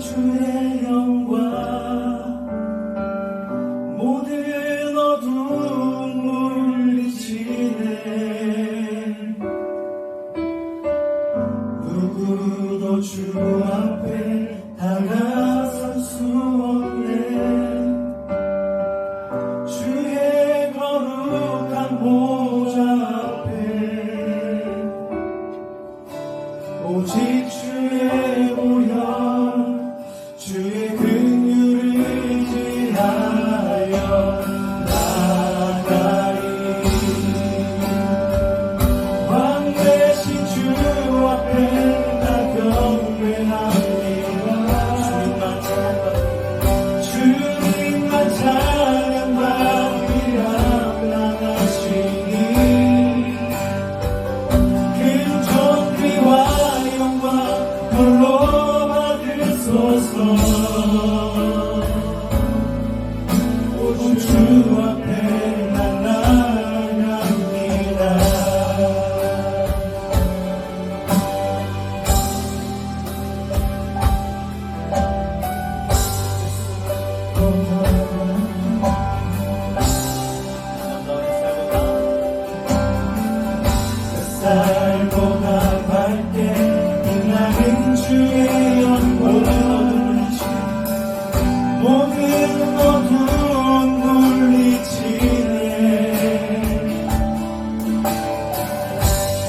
주의 영광 모든 어둠 물리치네. 누구도 주 앞에 다가설 수 없네. 주의 거룩한 보좌 앞에 오직 주의 보혈 주의 긍휼을 의지하여 나가리. 왕 되신 주 앞에 나 경배합니다. 주님만 찬양받으라 나가시니 큰 존귀와 영광 홀로 받으소서. 오직 주 앞에 난 나아갑니다. 햇살보다 밝게 빛나는 주의 영광 모든 어둠 물리치네.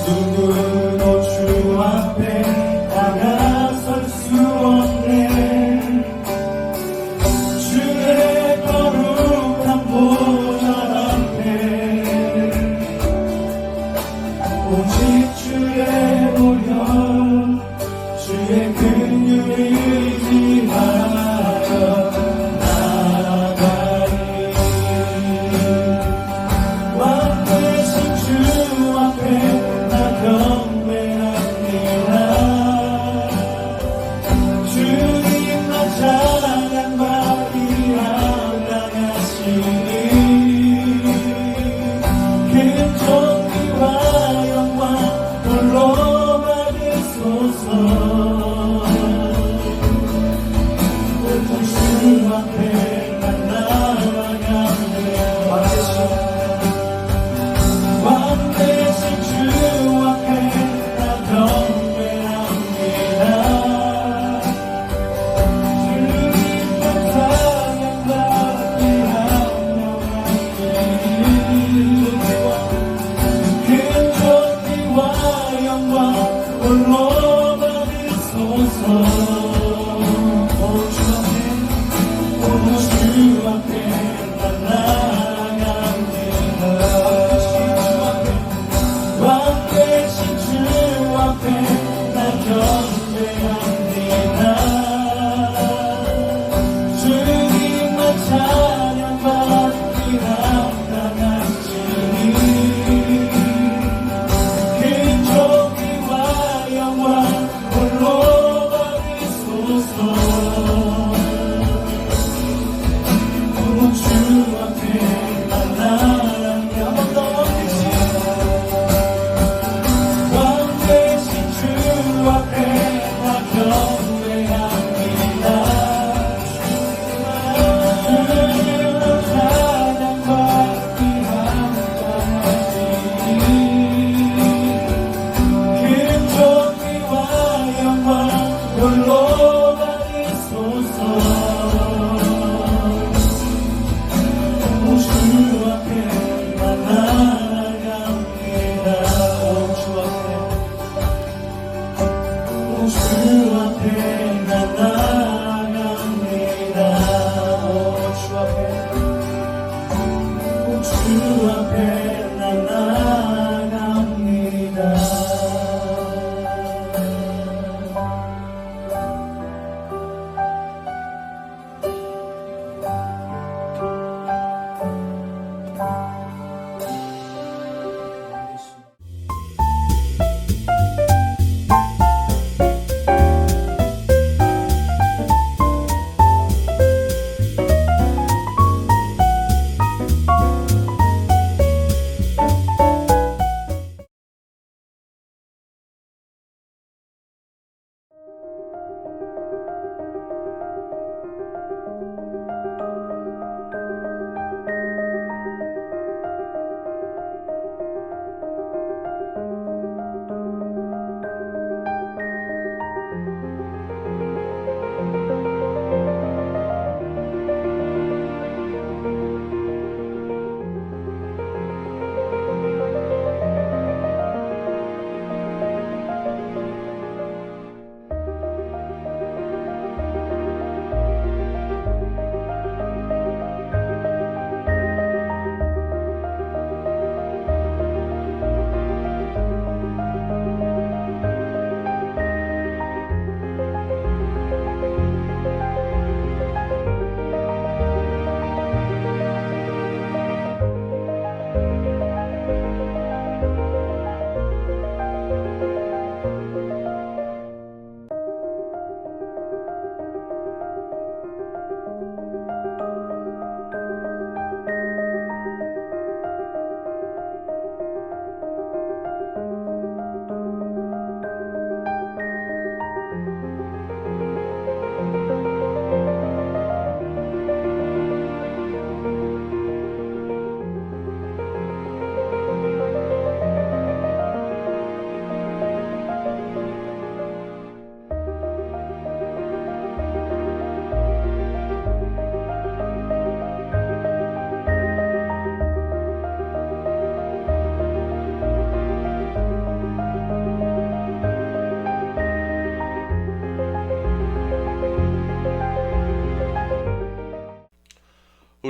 누구도 주 앞에 다가설 수 없네. 주의 거룩한 보좌 앞에 오직 주의 보혈 주의 긍휼을 의지하여 나가리. 왕 되신 주 앞에 나 경배합니다. 주님만 찬양받으라 나가시니 큰 존귀와 영광 홀로 받으소서. 오직 주 앞에 난 나아갑니다. 왕 되신 주 앞에 나 경배합니다. 주님만 찬양받으라 나가시니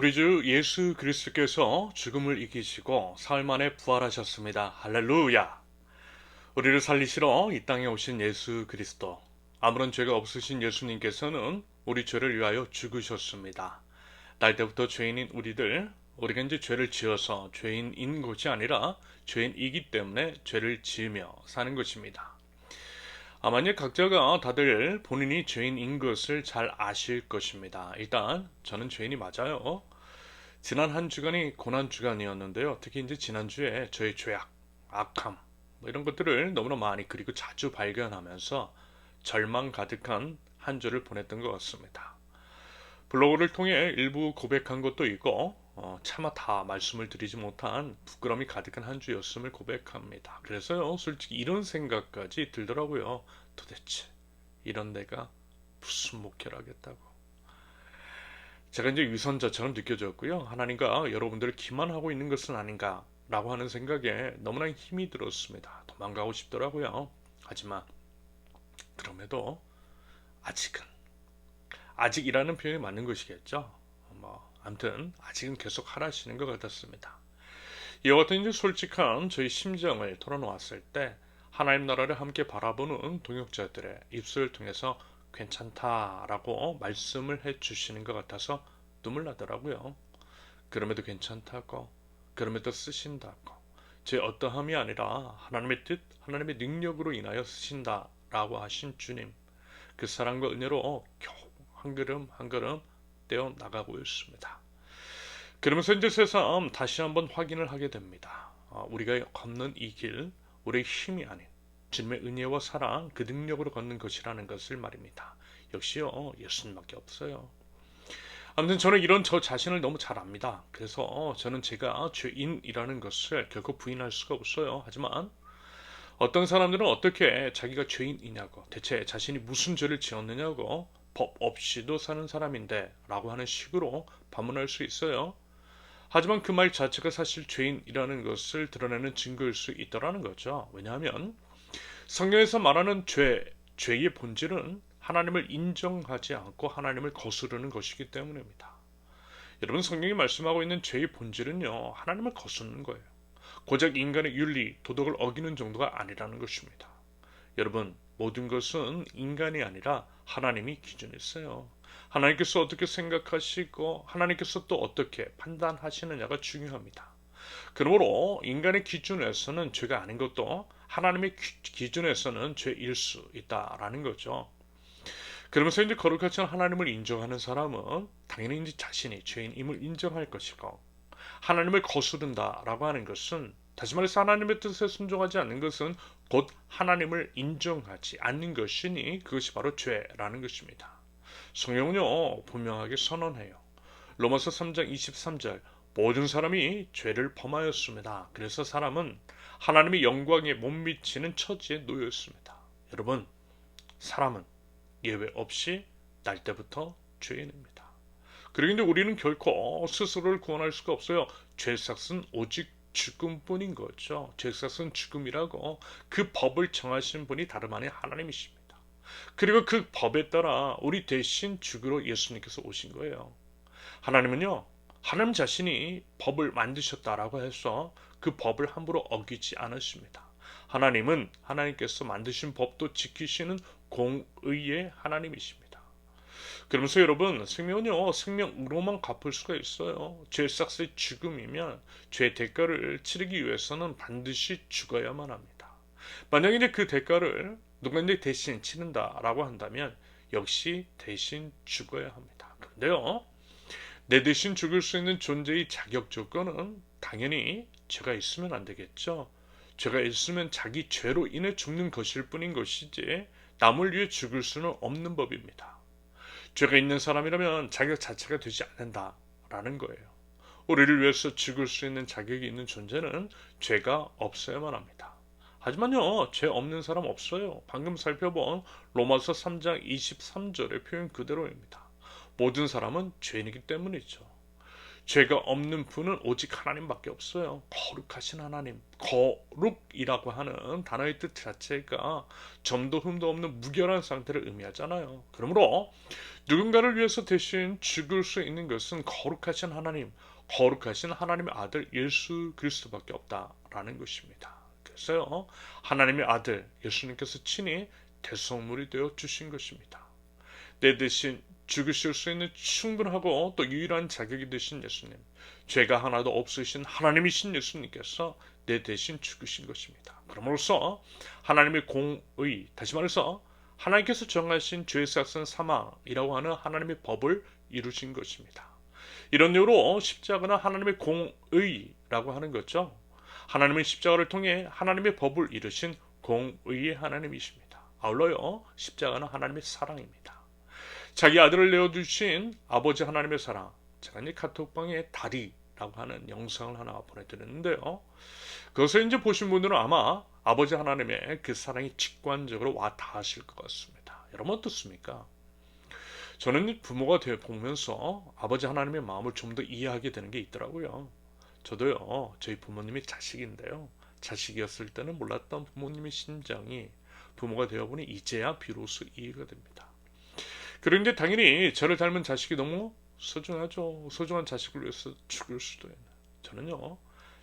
우리 주 예수 그리스도께서 죽음을 이기시고 사흘 만에 부활하셨습니다. 할렐루야! 우리를 살리시러 이 땅에 오신 예수 그리스도. 아무런 죄가 없으신 예수님께서는 우리 죄를 위하여 죽으셨습니다. 날 때부터 죄인인 우리가 이제 죄를 지어서 죄인인 것이 아니라 죄인이기 때문에 죄를 지으며 사는 것입니다. 만약 각자가 다들 본인이 죄인인 것을 잘 아실 것입니다. 일단 저는 죄인이 맞아요. 지난 한 주간이 고난 주간이었는데요. 특히 이제 지난주에 저의 죄악, 악함 이런 것들을 너무나 많이 그리고 자주 발견하면서 절망 가득한 한 주를 보냈던 것 같습니다. 블로그를 통해 일부 고백한 것도 있고 차마 다 말씀을 드리지 못한 부끄러움이 가득한 한 주였음을 고백합니다. 그래서요, 솔직히 이런 생각까지 들더라고요. 도대체 이런 내가 무슨 목회를 하겠다고. 제가 이제 위선자처럼 느껴졌고요. 하나님과 여러분들을 기만하고 있는 것은 아닌가 라고 하는 생각에 너무나 힘이 들었습니다. 도망가고 싶더라고요. 하지만 그럼에도 아직이라는 표현이 맞는 것이겠죠. 아무튼 아직은 계속 하라시는 것 같았습니다. 이와 같은 이제 솔직한 저희 심정을 털어놓았을 때 하나님 나라를 함께 바라보는 동역자들의 입술을 통해서 괜찮다라고 말씀을 해주시는 것 같아서 눈물 나더라고요. 그럼에도 괜찮다고, 그럼에도 쓰신다고, 제 어떠함이 아니라 하나님의 뜻, 하나님의 능력으로 인하여 쓰신다라고 하신 주님, 그 사랑과 은혜로 겨우 한 걸음 한 걸음 떼어 나가고 있습니다. 그러면서 이제 새삼 다시 한번 확인을 하게 됩니다. 우리가 걷는 이 길, 우리의 힘이 아닌 주님의 은혜와 사랑, 그 능력으로 걷는 것이라는 것을 말입니다. 역시요, 예수님밖에 없어요. 아무튼 저는 이런 저 자신을 너무 잘 압니다. 그래서 저는 제가 죄인이라는 것을 결코 부인할 수가 없어요. 하지만 어떤 사람들은 어떻게 자기가 죄인이냐고, 대체 자신이 무슨 죄를 지었느냐고, 법 없이도 사는 사람인데 라고 하는 식으로 반문할 수 있어요. 하지만 그 말 자체가 사실 죄인이라는 것을 드러내는 증거일 수 있다는 거죠. 왜냐하면 성경에서 말하는 죄의 본질은 하나님을 인정하지 않고 하나님을 거스르는 것이기 때문입니다. 여러분, 성경이 말씀하고 있는 죄의 본질은요, 하나님을 거스르는 거예요. 고작 인간의 윤리, 도덕을 어기는 정도가 아니라는 것입니다. 여러분, 모든 것은 인간이 아니라 하나님이 기준했어요. 하나님께서 어떻게 생각하시고 하나님께서 또 어떻게 판단하시느냐가 중요합니다. 그러므로 인간의 기준에서는 죄가 아닌 것도 하나님의 기준에서는 죄일 수 있다라는 거죠. 그러면서 이제 거룩하신 하나님을 인정하는 사람은 당연히 이제 자신이 죄인임을 인정할 것이고, 하나님을 거스른다라고 하는 것은, 다시 말해서 하나님의 뜻에 순종하지 않는 것은 곧 하나님을 인정하지 않는 것이니 그것이 바로 죄라는 것입니다. 성경은요, 분명하게 선언해요. 로마서 3장 23절, 모든 사람이 죄를 범하였습니다. 그래서 사람은 하나님의 영광에 못 미치는 처지에 놓였습니다. 여러분, 사람은 예외 없이 날 때부터 죄인입니다. 그리고 이제 우리는 결코 스스로를 구원할 수가 없어요. 죄삭은 오직 죽음뿐인 거죠. 죄삭은 죽음이라고, 그 법을 정하신 분이 다름 아닌 하나님이십니다. 그리고 그 법에 따라 우리 대신 죽으러 예수님께서 오신 거예요. 하나님은요, 하나님 자신이 법을 만드셨다라고 해서 그 법을 함부로 어기지 않으십니다. 하나님은 하나님께서 만드신 법도 지키시는 공의의 하나님이십니다. 그러면서 여러분, 생명은요, 생명으로만 갚을 수가 있어요. 죄 삭스의 죽음이면 죄 대가를 치르기 위해서는 반드시 죽어야만 합니다. 만약에 이제 그 대가를 누가 이제 대신 치른다라고 한다면 역시 대신 죽어야 합니다. 그런데요, 내 대신 죽을 수 있는 존재의 자격 조건은 당연히 죄가 있으면 안 되겠죠. 죄가 있으면 자기 죄로 인해 죽는 것일 뿐인 것이지 남을 위해 죽을 수는 없는 법입니다. 죄가 있는 사람이라면 자격 자체가 되지 않는다라는 거예요. 우리를 위해서 죽을 수 있는 자격이 있는 존재는 죄가 없어야만 합니다. 하지만요, 죄 없는 사람 없어요. 방금 살펴본 로마서 3장 23절의 표현 그대로입니다. 모든 사람은 죄인이기 때문이죠. 죄가 없는 분은 오직 하나님밖에 없어요. 거룩하신 하나님. 거룩이라고 하는 단어의 뜻 자체가 점도 흠도 없는 무결한 상태를 의미하잖아요. 그러므로 누군가를 위해서 대신 죽을 수 있는 것은 거룩하신 하나님, 거룩하신 하나님의 아들 예수 그리스도밖에 없다라는 것입니다. 그래서요, 하나님의 아들 예수님께서 친히 대속물이 되어 주신 것입니다. 내 대신 죽으실 수 있는 충분하고 또 유일한 자격이 되신 예수님, 죄가 하나도 없으신 하나님이신 예수님께서 내 대신 죽으신 것입니다. 그러므로써 하나님의 공의, 다시 말해서 하나님께서 정하신 죄의 삭은 사망이라고 하는 하나님의 법을 이루신 것입니다. 이런 이유로 십자가는 하나님의 공의라고 하는 거죠. 하나님은 십자가를 통해 하나님의 법을 이루신 공의의 하나님이십니다. 아울러요, 십자가는 하나님의 사랑입니다. 자기 아들을 내어주신 아버지 하나님의 사랑. 제가 이제 카톡방에 다리라고 하는 영상을 하나 보내드렸는데요. 그것을 이제 보신 분들은 아마 아버지 하나님의 그 사랑이 직관적으로 와 닿으실 것 같습니다. 여러분 어떻습니까? 저는 부모가 되어 보면서 아버지 하나님의 마음을 좀 더 이해하게 되는 게 있더라고요. 저도요, 저희 부모님이 자식인데요. 자식이었을 때는 몰랐던 부모님의 심정이 부모가 되어보니 이제야 비로소 이해가 됩니다. 그런데 당연히 저를 닮은 자식이 너무 소중하죠. 소중한 자식을 위해서 죽을 수도 있는. 저는요,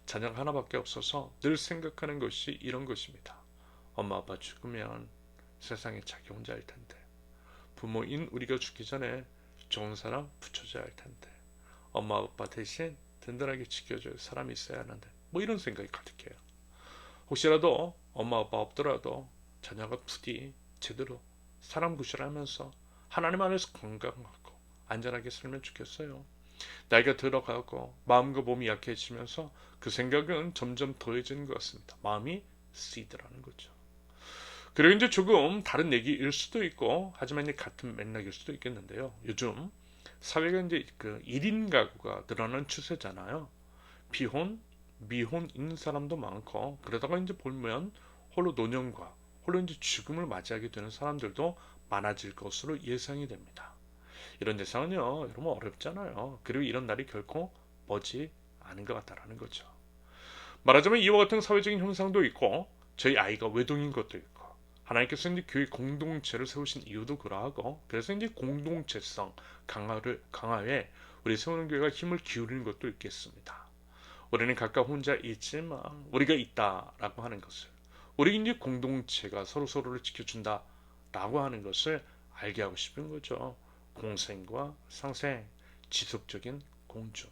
자녀가 하나밖에 없어서 늘 생각하는 것이 이런 것입니다. 엄마 아빠 죽으면 세상에 자기 혼자일 텐데, 부모인 우리가 죽기 전에 좋은 사람 붙여줘야 할 텐데, 엄마 아빠 대신 든든하게 지켜줄 사람이 있어야 하는데, 뭐 이런 생각이 가득해요. 혹시라도 엄마 아빠 없더라도 자녀가 부디 제대로 사람 구실하면서 하나님 안에서 건강하고 안전하게 살면 좋겠어요. 나이가 들어가고 마음과 몸이 약해지면서 그 생각은 점점 더해지는 것 같습니다. 마음이 쓰이더라는 거죠. 그리고 이제 조금 다른 얘기일 수도 있고, 하지만 이제 같은 맥락일 수도 있겠는데요. 요즘 사회가 이제 그 1인 가구가 늘어나는 추세잖아요. 비혼, 미혼 있는 사람도 많고, 그러다가 이제 보면 홀로 노년과 홀로 이제 죽음을 맞이하게 되는 사람들도 많아질 것으로 예상이 됩니다. 이런 대상은요, 여러분 어렵잖아요. 그리고 이런 날이 결코 머지 않은 것 같다라는 거죠. 말하자면 이와 같은 사회적인 현상도 있고, 저희 아이가 외동인 것도 있고, 하나님께서 이제 교회 공동체를 세우신 이유도 그러하고, 그래서 이제 공동체성 강화에 우리 세우는 교회가 힘을 기울이는 것도 있겠습니다. 우리는 각각 혼자 있지만 우리가 있다라고 하는 것을, 우리 이제 공동체가 서로를 지켜준다라고 하는 것을 알게 하고 싶은 거죠. 공생과 상생, 지속적인 공존.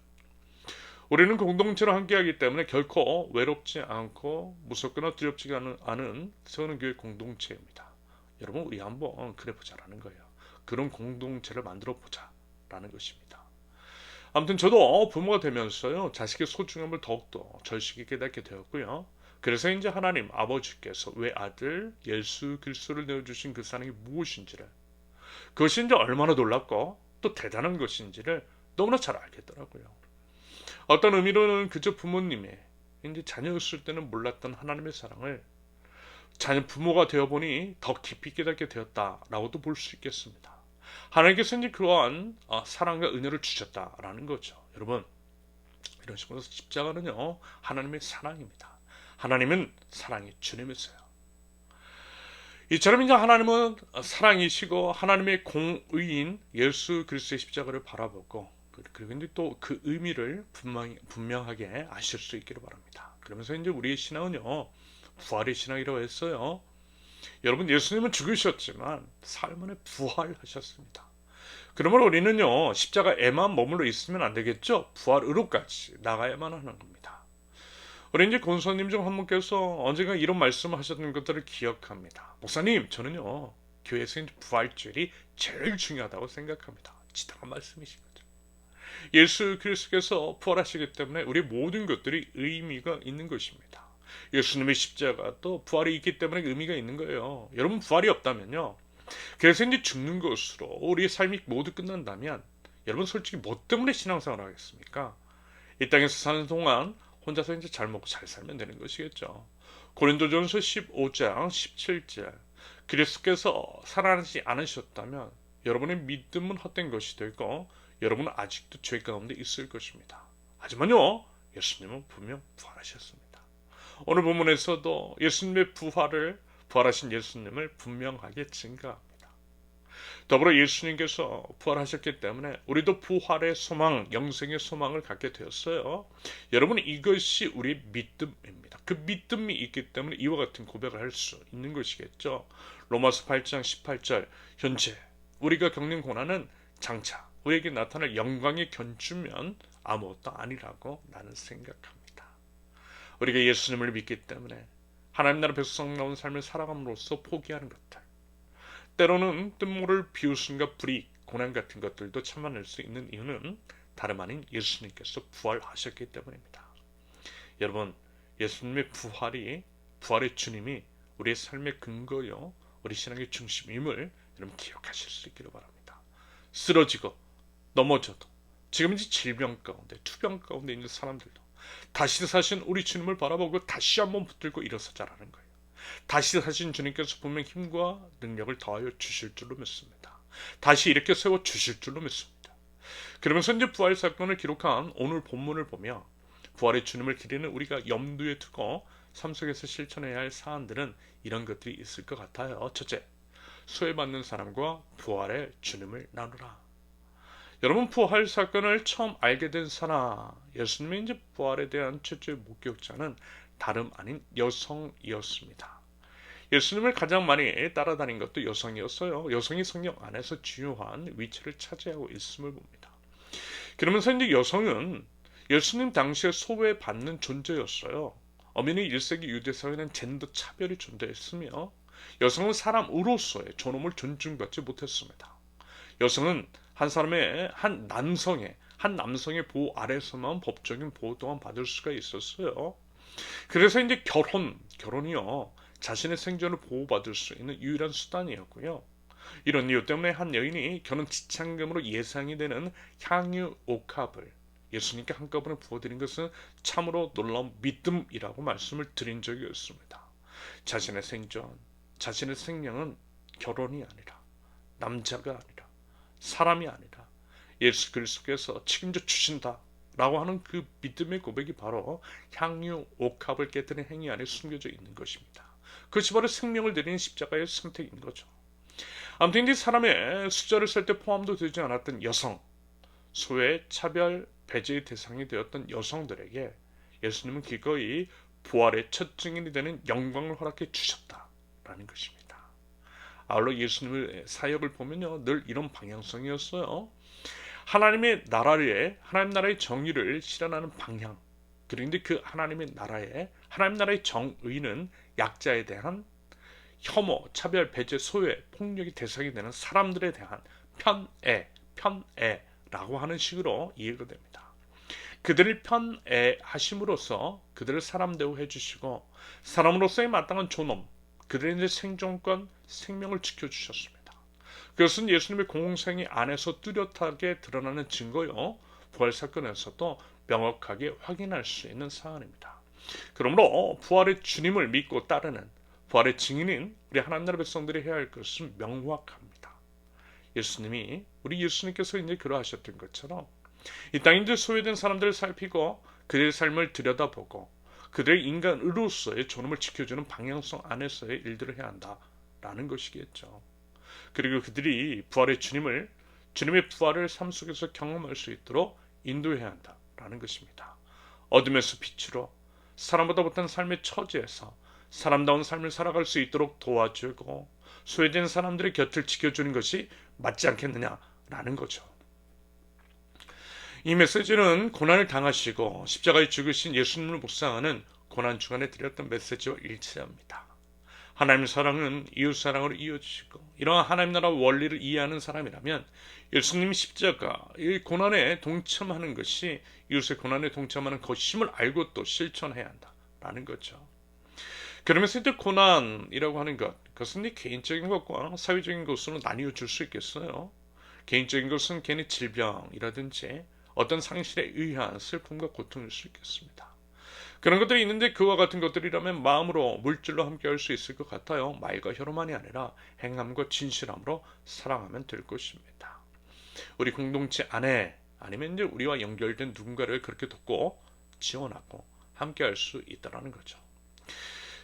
우리는 공동체로 함께하기 때문에 결코 외롭지 않고 무섭거나 두렵지 않은 세우는 교회 공동체입니다. 여러분 우리 한번 그래보자라는 거예요. 그런 공동체를 만들어 보자라는 것입니다. 아무튼 저도 부모가 되면서요, 자식의 소중함을 더욱더 절실히 깨닫게 되었고요. 그래서 이제 하나님 아버지께서 외아들 예수 그리스도를 내어주신 그 사랑이 무엇인지를, 그것이 이제 얼마나 놀랍고 또 대단한 것인지를 너무나 잘 알겠더라고요. 어떤 의미로는 그저 부모님의 이제 자녀였을 때는 몰랐던 하나님의 사랑을 자녀 부모가 되어보니 더 깊이 깨닫게 되었다라고도 볼 수 있겠습니다. 하나님께서 이제 그러한 사랑과 은혜를 주셨다라는 거죠. 여러분 이런 식으로 십자가는요, 하나님의 사랑입니다. 하나님은 사랑이 주님이세요. 이처럼 이제 하나님은 사랑이시고 하나님의 공의인 예수 그리스도의 십자가를 바라보고, 그리고 이제 또 그 의미를 분명하게 아실 수 있기를 바랍니다. 그러면서 이제 우리의 신앙은요, 부활의 신앙이라고 했어요. 여러분 예수님은 죽으셨지만 사흘 만에 부활하셨습니다. 그러므로 우리는요, 십자가에만 머물러 있으면 안 되겠죠. 부활으로까지 나가야만 하는 겁니다. 우리 이제 권사님 중 한 분께서 언젠가 이런 말씀을 하셨던 것들을 기억합니다. 목사님, 저는요, 교회에서 부활절이 제일 중요하다고 생각합니다. 지당한 말씀이신 거죠. 예수 그리스도께서 부활하시기 때문에 우리 모든 것들이 의미가 있는 것입니다. 예수님의 십자가도 부활이 있기 때문에 의미가 있는 거예요. 여러분 부활이 없다면요, 그래서 이제 죽는 것으로 우리의 삶이 모두 끝난다면 여러분 솔직히 뭐 때문에 신앙생활을 하겠습니까? 이 땅에서 사는 동안 혼자서 이제 잘 먹고 잘 살면 되는 것이겠죠. 고린도전서 15장 17절, 그리스도께서 살아나지 않으셨다면 여러분의 믿음은 헛된 것이 되고 여러분은 아직도 죄 가운데 있을 것입니다. 하지만요, 예수님은 분명 부활하셨습니다. 오늘 본문에서도 예수님의 부활하신 예수님을 분명하게 증거합니다. 더불어 예수님께서 부활하셨기 때문에 우리도 부활의 소망, 영생의 소망을 갖게 되었어요. 여러분, 이것이 우리의 믿음입니다. 그 믿음이 있기 때문에 이와 같은 고백을 할 수 있는 것이겠죠. 로마서 8장 18절, 현재 우리가 겪는 고난은 장차 우리에게 나타날 영광이 견주면 아무것도 아니라고 나는 생각합니다. 우리가 예수님을 믿기 때문에 하나님 나라 백성다운 삶을 살아감으로써 포기하는 것들, 때로는 뜻모를 비웃음과 불이익, 고난 같은 것들도 참아낼 수 있는 이유는 다름 아닌 예수님께서 부활하셨기 때문입니다. 여러분, 예수님의 부활의 주님이 우리의 삶의 근거요, 우리 신앙의 중심임을 여러분 기억하실 수 있기를 바랍니다. 쓰러지고 넘어져도, 지금인지 질병 가운데, 투병 가운데 있는 사람들도 다시 사신 우리 주님을 바라보고 다시 한번 붙들고 일어서자라는 거예요. 다시 사신 주님께서 분명 힘과 능력을 더하여 주실 줄로 믿습니다. 다시 이렇게 세워 주실 줄로 믿습니다. 그러면서 이제 부활 사건을 기록한 오늘 본문을 보며 부활의 주님을 기리는 우리가 염두에 두고 삶 속에서 실천해야 할 사안들은 이런 것들이 있을 것 같아요. 첫째, 소외받는 사람과 부활의 주님을 나누라. 여러분, 부활 사건을 처음 알게 된 사람, 예수님의 이제 부활에 대한 최초의 목격자는 다름 아닌 여성이었습니다. 예수님을 가장 많이 따라다닌 것도 여성이었어요. 여성이 성경 안에서 중요한 위치를 차지하고 있음을 봅니다. 그러면서 이제 여성은 예수님 당시에 소외받는 존재였어요. 엄연히 1세기 유대 사회는 젠더 차별이 존재했으며 여성은 사람으로서의 존엄을 존중받지 못했습니다. 여성은 한 남성의 보호 아래서만 법적인 보호 또한 받을 수가 있었어요. 그래서 이제 결혼이요, 자신의 생존을 보호받을 수 있는 유일한 수단이었고요. 이런 이유 때문에 한 여인이 결혼 지참금으로 예상이 되는 향유 옥합을 예수님께 한꺼번에 부어드린 것은 참으로 놀라운 믿음이라고 말씀을 드린 적이 있습니다. 자신의 생존, 자신의 생명은 결혼이 아니라, 남자가 아니라, 사람이 아니라 예수 그리스도께서 책임져 주신다 라고 하는 그 믿음의 고백이 바로 향유 옥합을 깨뜨린 행위 안에 숨겨져 있는 것입니다. 그것이 바로 생명을 드리는 십자가의 선택인 거죠. 아무튼 이제 사람의 숫자를 셀 때 포함도 되지 않았던 여성, 소외, 차별, 배제의 대상이 되었던 여성들에게 예수님은 기꺼이 부활의 첫 증인이 되는 영광을 허락해 주셨다라는 것입니다. 아울러 예수님의 사역을 보면요, 늘 이런 방향성이었어요. 하나님 나라의 정의를 실현하는 방향. 그런데 그 하나님 나라의 정의는 약자에 대한 혐오, 차별, 배제, 소외, 폭력이 대상이 되는 사람들에 대한 편애라고 하는 식으로 이해가 됩니다. 그들을 편애하심으로써 그들을 사람 대우해 주시고 사람으로서의 마땅한 존엄, 그들의 이제 생존권, 생명을 지켜주셨습니다. 그것은 예수님의 공생애 안에서 뚜렷하게 드러나는 증거요, 부활 사건에서도 명확하게 확인할 수 있는 사안입니다. 그러므로 부활의 주님을 믿고 따르는 부활의 증인인 우리 하나님 나라 백성들이 해야 할 것은 명확합니다. 우리 예수님께서 이제 그러하셨던 것처럼 이 땅에 이제 소외된 사람들을 살피고 그들의 삶을 들여다보고 그들의 인간으로서의 존엄을 지켜주는 방향성 안에서의 일들을 해야 한다라는 것이겠죠. 그리고 그들이 주님의 부활을 삶 속에서 경험할 수 있도록 인도해야 한다라는 것입니다. 어둠에서 빛으로 사람보다 못한 삶의 처지에서 사람다운 삶을 살아갈 수 있도록 도와주고 소외된 사람들의 곁을 지켜주는 것이 맞지 않겠느냐라는 거죠. 이 메시지는 고난을 당하시고 십자가에 죽으신 예수님을 묵상하는 고난 주간에 드렸던 메시지와 일치합니다. 하나님 사랑은 이웃 사랑으로 이어지고 이러한 하나님 나라 원리를 이해하는 사람이라면 예수님 십자가, 이 고난에 동참하는 것이 이웃의 고난에 동참하는 것임을 알고 또 실천해야 한다라는 거죠. 그러면서 이제 고난이라고 하는 그것은 개인적인 것과 사회적인 것으로 나뉘어 줄 수 있겠어요. 개인적인 것은 개인의 질병이라든지 어떤 상실에 의한 슬픔과 고통일 수 있겠습니다. 그런 것들이 있는데 그와 같은 것들이라면 마음으로 물질로 함께할 수 있을 것 같아요. 말과 혀로만이 아니라 행함과 진실함으로 사랑하면 될 것입니다. 우리 공동체 안에 아니면 이제 우리와 연결된 누군가를 그렇게 돕고 지원하고 함께 할 수 있다는 거죠.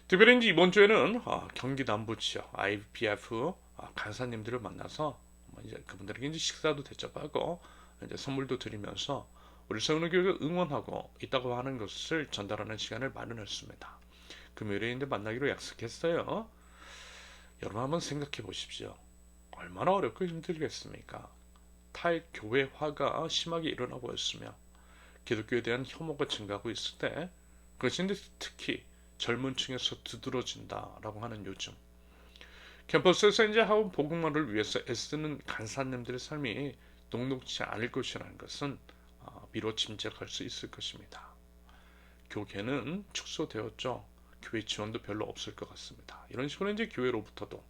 특별히 이제 이번 주에는 경기 남부 지역 IPF 간사님들을 만나서 이제 그분들에게 이제 식사도 대접하고 이제 선물도 드리면서 우리 세운교회가 응원하고 있다고 하는 것을 전달하는 시간을 마련했습니다. 금요일에 이제 만나기로 약속했어요. 여러분 한번 생각해 보십시오. 얼마나 어렵고 힘들겠습니까? 탈교회화가 심하게 일어나고 있으며 기독교에 대한 혐오가 증가하고 있을 때 그것이 이제 특히 젊은 층에서 두드러진다라고 하는 요즘 캠퍼스에서 이제 하원 복음화를 위해서 애쓰는 간사님들의 삶이 녹록지 않을 것이라는 것은 미뤄 짐작할 수 있을 것입니다. 교계는 축소되었죠. 교회 지원도 별로 없을 것 같습니다. 이런 식으로 이제 교회로부터도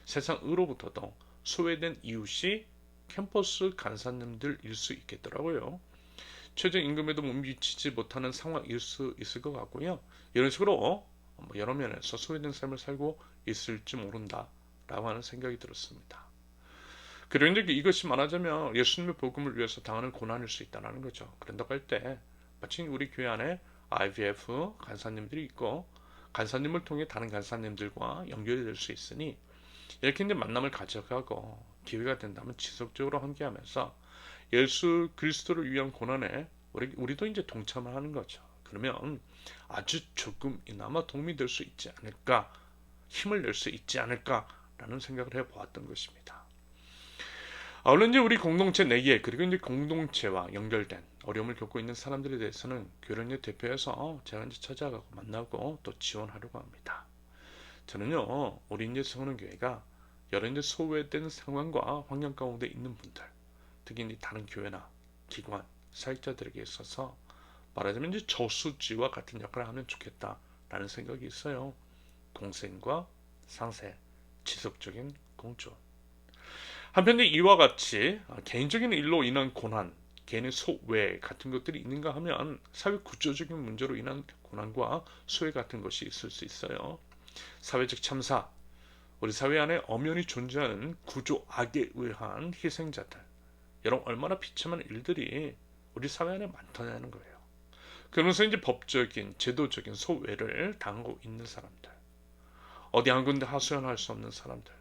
세상으로부터도 소외된 이웃이 캠퍼스 간사님들일 수 있겠더라고요. 최저임금에도 못 미치지 못하는 상황일 수 있을 것 같고요. 이런 식으로 여러 면에서 소외된 삶을 살고 있을지 모른다라고 하는 생각이 들었습니다. 그리고 이제 이것이 말하자면 예수님의 복음을 위해서 당하는 고난일 수 있다는 거죠. 그런다고 할 때 마치 우리 교회 안에 IVF 간사님들이 있고 간사님을 통해 다른 간사님들과 연결이 될 수 있으니 이렇게 이제 만남을 가져가고 기회가 된다면 지속적으로 함께하면서 예수 그리스도를 위한 고난에 우리도 이제 동참을 하는 거죠. 그러면 아주 조금이나마 도움이 될 수 있지 않을까, 힘을 낼 수 있지 않을까라는 생각을 해보았던 것입니다. 물론 이제 우리 공동체 내에 그리고 이제 공동체와 연결된 어려움을 겪고 있는 사람들에 대해서는 교련의 대표해서 제가 이제 찾아가고 만나고 또 지원하려고 합니다. 저는요, 우리 이제 성원교회가 여러 이제 소외된 상황과 환경 가운데 있는 분들, 특히 이제 다른 교회나 기관, 사역자들에게 있어서 말하자면 이제 저수지와 같은 역할을 하면 좋겠다라는 생각이 있어요. 동생과 상세, 지속적인 공존. 한편 이와 같이 개인적인 일로 인한 고난, 개인의 소외 같은 것들이 있는가 하면 사회 구조적인 문제로 인한 고난과 소외 같은 것이 있을 수 있어요. 사회적 참사, 우리 사회 안에 엄연히 존재하는 구조 악에 의한 희생자들, 여러분 얼마나 비참한 일들이 우리 사회 안에 많다는 거예요. 그러면서 이제 법적인, 제도적인 소외를 당하고 있는 사람들, 어디 한 군데 하소연할 수 없는 사람들,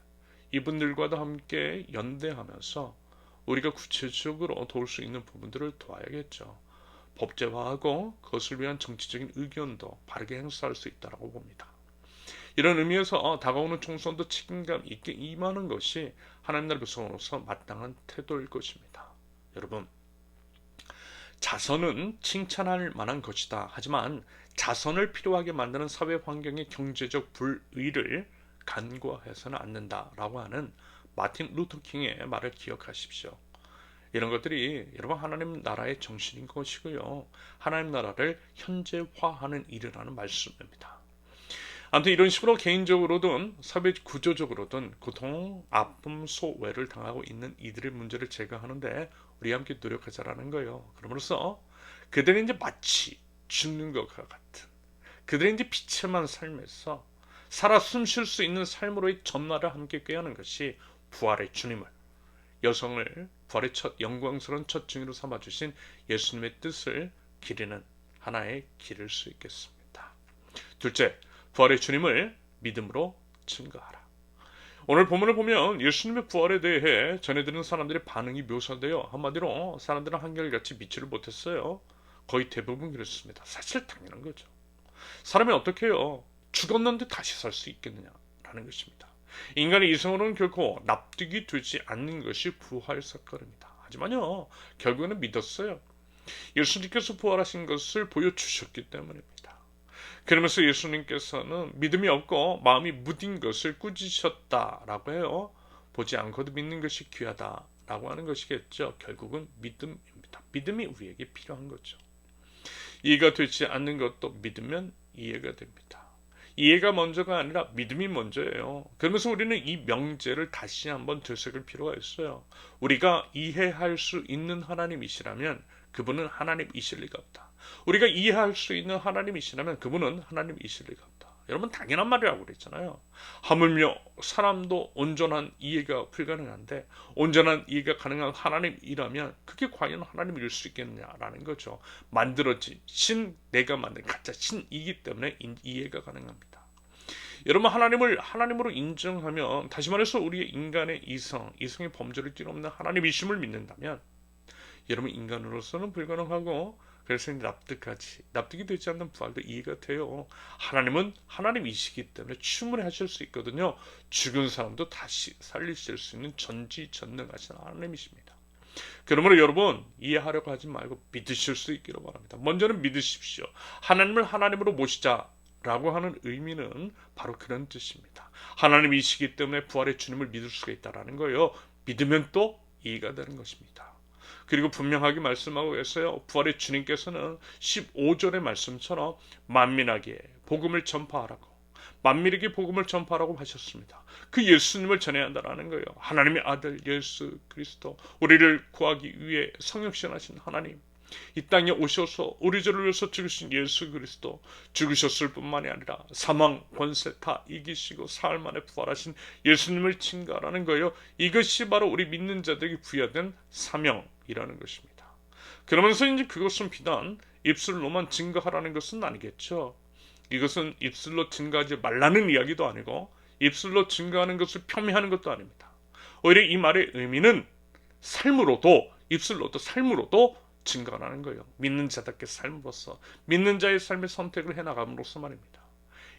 이분들과도 함께 연대하면서 우리가 구체적으로 도울 수 있는 부분들을 도와야겠죠. 법제화하고 그것을 위한 정치적인 의견도 바르게 행사할 수 있다고 봅니다. 이런 의미에서 다가오는 총선도 책임감 있게 임하는 것이 하나님 나라 백성으로서 마땅한 태도일 것입니다. 여러분, 자선은 칭찬할 만한 것이다. 하지만 자선을 필요하게 만드는 사회 환경의 경제적 불의를 간과해서는 안 된다라고 하는 마틴 루터 킹의 말을 기억하십시오. 이런 것들이 여러분 하나님 나라의 정신인 것이고요. 하나님 나라를 현재화하는 일이라는 말씀입니다. 아무튼 이런 식으로 개인적으로든 사회 구조적으로든 고통, 아픔, 소외를 당하고 있는 이들의 문제를 제거하는데 우리 함께 노력하자라는 거예요. 그러므로써 그들이 이제 마치 죽는 것과 같은 그들의 이제 비참한 삶에서 살아 숨쉴 수 있는 삶으로의 전날을 함께 꾀하는 것이 부활의 주님을, 여성을 부활의 첫 영광스러운 첫 증인으로 삼아주신 예수님의 뜻을 기리는 하나의 길일 수 있겠습니다. 둘째, 부활의 주님을 믿음으로 증거하라. 오늘 본문을 보면 예수님의 부활에 대해 전해드리는 사람들의 반응이 묘사되어 한마디로 사람들은 한결같이 믿지를 못했어요. 거의 대부분 그랬습니다. 사실 당연한 거죠. 사람이 어떻게 해요? 죽었는데 다시 살 수 있겠느냐라는 것입니다. 인간의 이성으로는 결코 납득이 되지 않는 것이 부활 사건입니다. 하지만요, 결국에는 믿었어요. 예수님께서 부활하신 것을 보여주셨기 때문입니다. 그러면서 예수님께서는 믿음이 없고 마음이 무딘 것을 꾸짖으셨다라고 해요. 보지 않고도 믿는 것이 귀하다라고 하는 것이겠죠. 결국은 믿음입니다. 믿음이 우리에게 필요한 거죠. 이해가 되지 않는 것도 믿으면 이해가 됩니다. 이해가 먼저가 아니라 믿음이 먼저예요. 그러면서 우리는 이 명제를 다시 한번 되새길 필요가 있어요. 우리가 이해할 수 있는 하나님이시라면 그분은 하나님이실 리가 없다. 우리가 이해할 수 있는 하나님이시라면 그분은 하나님이실 리가 없다. 여러분 당연한 말이라고 그랬잖아요. 하물며 사람도 온전한 이해가 불가능한데 온전한 이해가 가능한 하나님이라면 그게 과연 하나님일 수 있겠느냐라는 거죠. 만들어진 신, 내가 만든 가짜 신이기 때문에 이해가 가능합니다. 여러분 하나님을 하나님으로 인정하면, 다시 말해서 우리의 인간의 이성의 범죄를 뛰어넘는 하나님이심을 믿는다면 여러분 인간으로서는 불가능하고, 그래서 납득이 되지 않는 부활도 이해가 돼요. 하나님은 하나님이시기 때문에 충분히 하실 수 있거든요. 죽은 사람도 다시 살리실 수 있는 전지전능하신 하나님이십니다. 그러므로 여러분 이해하려고 하지 말고 믿으실 수 있기를 바랍니다. 먼저는 믿으십시오. 하나님을 하나님으로 모시자라고 하는 의미는 바로 그런 뜻입니다. 하나님이시기 때문에 부활의 주님을 믿을 수가 있다는 거예요. 믿으면 또 이해가 되는 것입니다. 그리고 분명하게 말씀하고 계세요. 부활의 주님께서는 15절의 말씀처럼 만민에게 복음을 전파하라고, 만민에게 복음을 전파하라고 하셨습니다. 그 예수님을 전해야 한다는 거예요. 하나님의 아들 예수 그리스도, 우리를 구하기 위해 성육신하신 하나님, 이 땅에 오셔서 우리 죄를 위해서 죽으신 예수 그리스도, 죽으셨을 뿐만이 아니라 사망 권세 다 이기시고 사흘 만에 부활하신 예수님을 증거하라는 거예요. 이것이 바로 우리 믿는 자들에게 부여된 사명이라는 것입니다. 그러면서 이제 그것은 비단 입술로만 증거하라는 것은 아니겠죠. 이것은 입술로 증거하지 말라는 이야기도 아니고 입술로 증거하는 것을 폄훼하는 것도 아닙니다. 오히려 이 말의 의미는 삶으로도, 입술로도 삶으로도 증거하는 거예요. 믿는 자답게 삶으로써, 믿는 자의 삶의 선택을 해나감으로써 말입니다.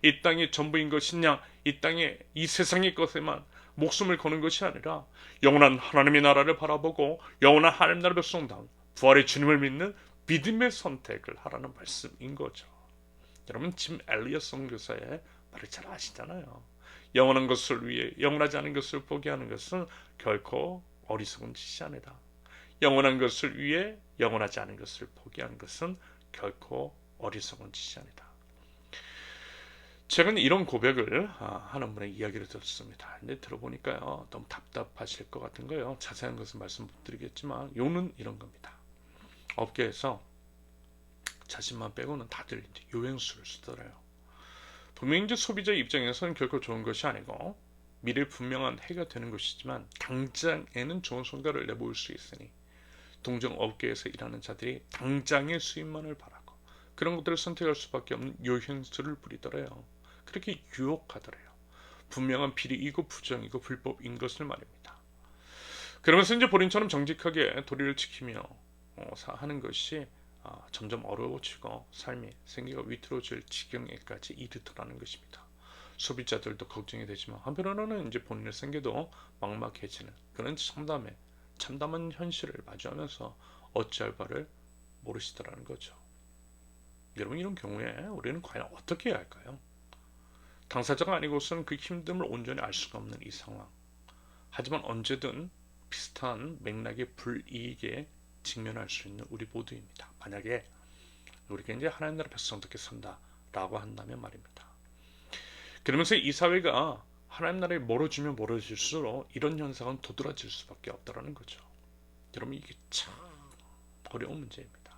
이 땅의 전부인 것이냐, 이 땅의 이 세상의 것에만 목숨을 거는 것이 아니라 영원한 하나님의 나라를 바라보고 영원한 하나님 나라 백성다운 부활의 주님을 믿는 믿음의 선택을 하라는 말씀인 거죠. 여러분 짐 엘리엇 선교사의 말을 잘 아시잖아요. 영원한 것을 위해 영원하지 않은 것을 포기하는 것은 결코 어리석은 짓이 아니다. 영원한 것을 위해 영원하지 않은 것을 포기하는 것은 결코 어리석은 짓이 아니다. 최근 이런 고백을 하는 분의 이야기를 들었습니다. 근데 들어보니까요, 너무 답답하실 것 같은 거예요. 자세한 것은 말씀 못 드리겠지만 요는 이런 겁니다. 업계에서 자신만 빼고는 다들 이제 요행수를 쓰더래요. 분명히 이제 소비자 입장에서는 결코 좋은 것이 아니고 미래 분명한 해가 되는 것이지만 당장에는 좋은 성과를 내보일 수 있으니 동정업계에서 일하는 자들이 당장의 수입만을 바라고 그런 것들을 선택할 수밖에 없는 요행수를 부리더래요. 그렇게 유혹하더래요. 분명한 비리이고 부정이고 불법인 것을 말입니다. 그러면서 이제 본인처럼 정직하게 도리를 지키며 하는 것이 점점 어려워지고 삶이 생기가 위태로워질 지경에까지 이르더라는 것입니다. 소비자들도 걱정이 되지만 한편으로는 이제 본인의 생계도 막막해지는 그런 참담한 현실을 마주하면서 어찌할 바를 모르시더라는 거죠. 여러분 이런 경우에 우리는 과연 어떻게 해야 할까요? 당사자가 아니고서는 그 힘듦을 온전히 알 수가 없는 이 상황. 하지만 언제든 비슷한 맥락의 불이익에 직면할 수 있는 우리 모두입니다. 만약에 우리가 이제 하나님 나라 백성답게 산다라고 한다면 말입니다. 그러면서 이 사회가 하나님 나라에 멀어지면 멀어질수록 이런 현상은 도드라질 수밖에 없다라는 거죠. 여러분 이게 참 어려운 문제입니다.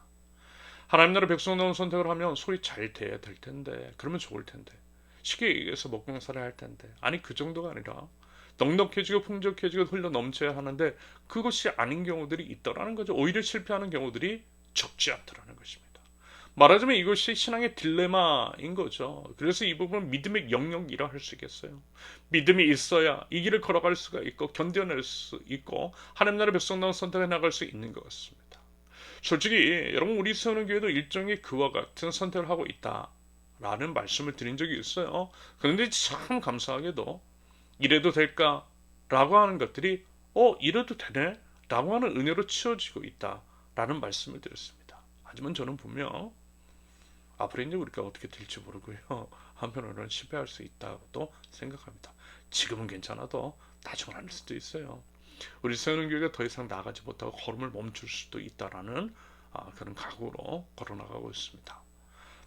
하나님 나라 백성다운 선택을 하면 소리 잘 돼야 될 텐데, 그러면 좋을 텐데, 쉽게 얘기해서 먹고살아야 할 텐데, 아니 그 정도가 아니라 넉넉해지고 풍족해지고 흘러 넘쳐야 하는데 그것이 아닌 경우들이 있더라는 거죠. 오히려 실패하는 경우들이 적지 않더라는 것입니다. 말하자면 이것이 신앙의 딜레마인 거죠. 그래서 이 부분은 믿음의 영역이라 할 수 있겠어요. 믿음이 있어야 이 길을 걸어갈 수가 있고 견뎌낼 수 있고 하나님 나라 백성다운 선택해 나갈 수 있는 것 같습니다. 솔직히 여러분 우리 세우는 교회도 일종의 그와 같은 선택을 하고 있다라는 말씀을 드린 적이 있어요. 그런데 참 감사하게도 이래도 될까라고 하는 것들이 이래도 되네 라고 하는 은혜로 치워지고 있다라는 말씀을 드렸습니다. 하지만 저는 분명 앞으로 이제 우리가 어떻게 될지 모르고요. 한편으로는 실패할 수 있다고도 생각합니다. 지금은 괜찮아도 나중은 아닐 수도 있어요. 우리 세우는 교회가 더 이상 나가지 못하고 걸음을 멈출 수도 있다라는 그런 각오로 걸어나가고 있습니다.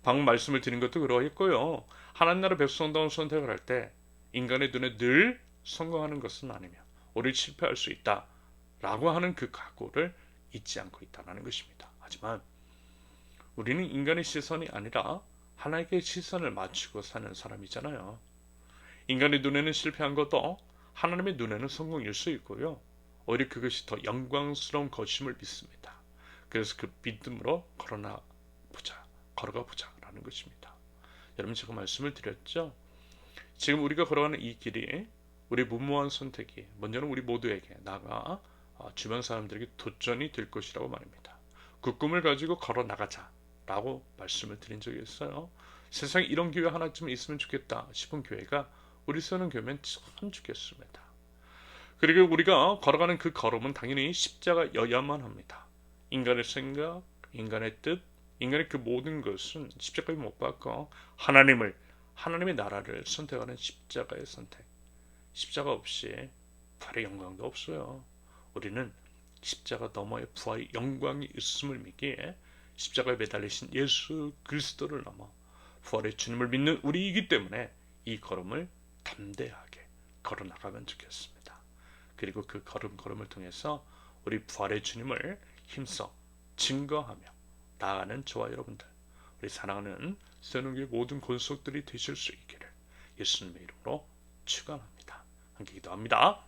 방금 말씀을 드린 것도 그러했고요. 하나님 나라 백성다운 선택을 할 때 인간의 눈에 늘 성공하는 것은 아니며 오히려 실패할 수 있다라고 하는 그 각오를 잊지 않고 있다는 것입니다. 하지만 우리는 인간의 시선이 아니라 하나님께 시선을 맞추고 사는 사람이잖아요. 인간의 눈에는 실패한 것도 하나님의 눈에는 성공일 수 있고요. 오히려 그것이 더 영광스러운 것임을 믿습니다. 그래서 그 믿음으로 걸어가 보자라는 것입니다. 여러분, 제가 말씀을 드렸죠. 지금 우리가 걸어가는 이 길이 우리 무모한 선택이 먼저는 우리 모두에게 나아가 주변 사람들에게 도전이 될 것이라고 말입니다. 그 꿈을 가지고 걸어 나가자라고 말씀을 드린 적이 있어요. 세상에 이런 교회 하나쯤 있으면 좋겠다 싶은 교회가 우리 쓰는 교회면 참 좋겠습니다. 그리고 우리가 걸어가는 그 걸음은 당연히 십자가여야만 합니다. 인간의 생각, 인간의 뜻, 인간의 그 모든 것은 십자가에 못 박고 하나님의 나라를 선택하는 십자가의 선택. 십자가 없이 부활의 영광도 없어요. 우리는 십자가 너머에 부활의 영광이 있음을 믿기에 십자가에 매달리신 예수 그리스도를 넘어 부활의 주님을 믿는 우리이기 때문에 이 걸음을 담대하게 걸어나가면 좋겠습니다. 그리고 그 걸음을 통해서 우리 부활의 주님을 힘써 증거하며 나아가는 저와 여러분들, 우리 사랑하는 새누교의 모든 권속들이 되실 수 있기를 예수님의 이름으로 축원합니다. 함께 기도합니다.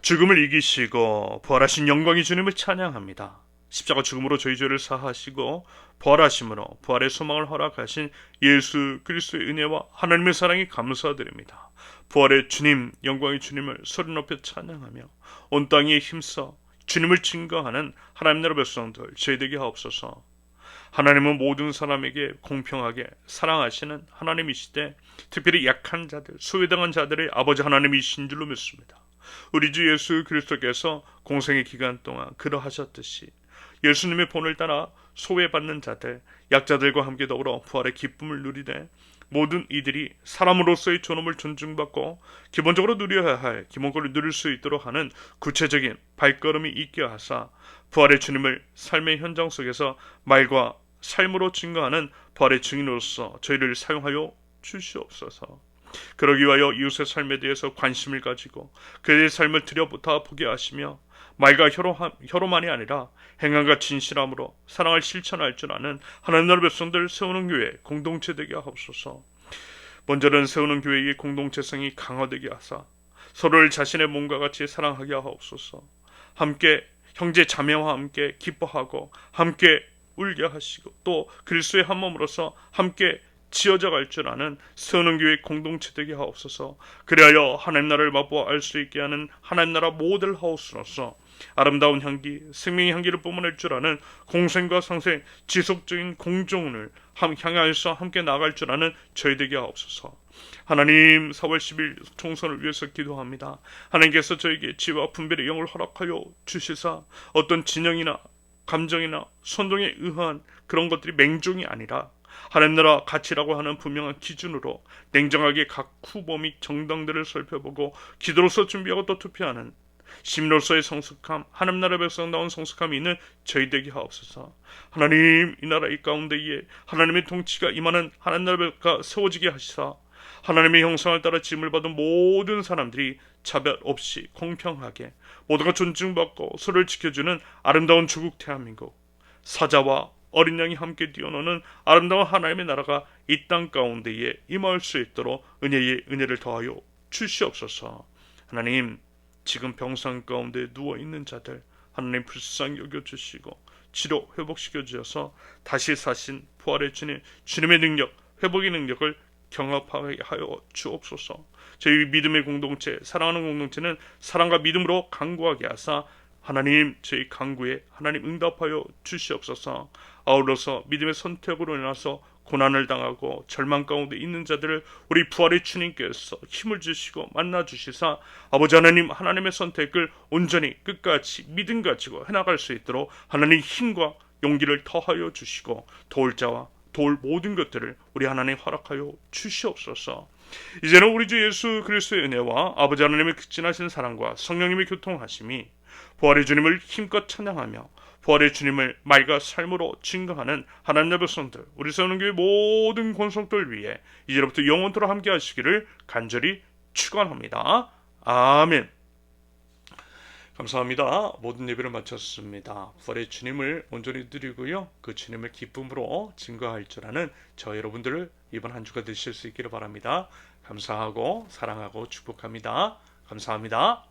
죽음을 이기시고 부활하신 영광의 주님을 찬양합니다. 십자가 죽음으로 저희 죄를 사하시고 부활하심으로 부활의 소망을 허락하신 예수 그리스도의 은혜와 하나님의 사랑이 감사드립니다. 부활의 주님, 영광의 주님을 소리 높여 찬양하며 온 땅에 힘써 주님을 증거하는 하나님 나라 백성들 저희 되게 하옵소서. 하나님은 모든 사람에게 공평하게 사랑하시는 하나님이시되 특별히 약한 자들, 소외당한 자들의 아버지 하나님이신 줄로 믿습니다. 우리 주 예수 그리스도께서 공생의 기간 동안 그러하셨듯이 예수님의 본을 따라 소외받는 자들, 약자들과 함께 더불어 부활의 기쁨을 누리되 모든 이들이 사람으로서의 존엄을 존중받고 기본적으로 누려야 할 기본권을 누릴 수 있도록 하는 구체적인 발걸음이 있게 하사 부활의 주님을 삶의 현장 속에서 말과 삶으로 증거하는 부활의 증인으로서 저희를 사용하여 주시옵소서. 그러기 위하여 이웃의 삶에 대해서 관심을 가지고 그의 삶을 들여보다 보게 하시며 말과 혀로만이 아니라 행함과 진실함으로 사랑을 실천할 줄 아는 하나님 나라 백성들 세우는 교회 공동체 되게 하옵소서. 먼저는 세우는 교회의 공동체성이 강화되게 하사 서로를 자신의 몸과 같이 사랑하게 하옵소서. 함께 형제 자매와 함께 기뻐하고 함께 울게 하시고 또 그리스도의 한 몸으로서 함께 지어져 갈 줄 아는 세우는 교회 공동체 되게 하옵소서. 그리하여 하나님 나라를 맛보아 알 수 있게 하는 하나님 나라 모델 하우스로서 아름다운 향기, 생명의 향기를 뿜어낼 줄 아는 공생과 상생, 지속적인 공정을 향하여서 함께 나아갈 줄 아는 저희 되게 하옵소서. 하나님, 4월 10일 총선을 위해서 기도합니다. 하나님께서 저에게 지혜와 분별의 영을 허락하여 주시사 어떤 진영이나 감정이나 선동에 의한 그런 것들이 맹종이 아니라 하나님 나라 가치라고 하는 분명한 기준으로 냉정하게 각 후보 및 정당들을 살펴보고 기도로서 준비하고 또 투표하는 심로서의 성숙함, 하나님 나라 백성다운 성숙함이 있는 저희 되게 하옵소서. 하나님, 이 나라 이 가운데에 하나님의 통치가 임하는 하나님 나라가 세워지게 하시사 하나님의 형상을 따라 짐을 받은 모든 사람들이 차별 없이 공평하게 모두가 존중받고 서로를 지켜주는 아름다운 조국 대한민국, 사자와 어린 양이 함께 뛰어노는 아름다운 하나님의 나라가 이 땅 가운데에 임할 수 있도록 은혜의 은혜를 더하여 주시옵소서. 하나님, 지금 병상 가운데 누워있는 자들 하나님 불쌍히 여겨주시고 치료 회복시켜 주셔서 다시 사신 부활의 주님의 능력, 회복의 능력을 경험하게 하여 주옵소서. 저희 믿음의 공동체, 사랑하는 공동체는 사랑과 믿음으로 강구하게 하사 하나님, 저희 강구에 하나님 응답하여 주시옵소서. 아울러서 믿음의 선택으로 인해서 고난을 당하고 절망 가운데 있는 자들을 우리 부활의 주님께서 힘을 주시고 만나주시사 아버지 하나님, 하나님의 선택을 온전히 끝까지 믿음 가지고 해나갈 수 있도록 하나님 힘과 용기를 더하여 주시고 도울 자와 도울 모든 것들을 우리 하나님 허락하여 주시옵소서. 이제는 우리 주 예수 그리스도의 은혜와 아버지 하나님의 극진하신 사랑과 성령님의 교통하심이 부활의 주님을 힘껏 찬양하며 부활의 주님을 말과 삶으로 증거하는 하나님의 백성들, 우리 세우는 교회 모든 권속들 위해 이제부터 영원토록 함께 하시기를 간절히 축원합니다. 아멘. 감사합니다. 모든 예배를 마쳤습니다. 부활의 주님을 온전히 드리고요. 그 주님을 기쁨으로 증거할 줄 아는 저 여러분들을 이번 한 주가 되실 수 있기를 바랍니다. 감사하고 사랑하고 축복합니다. 감사합니다.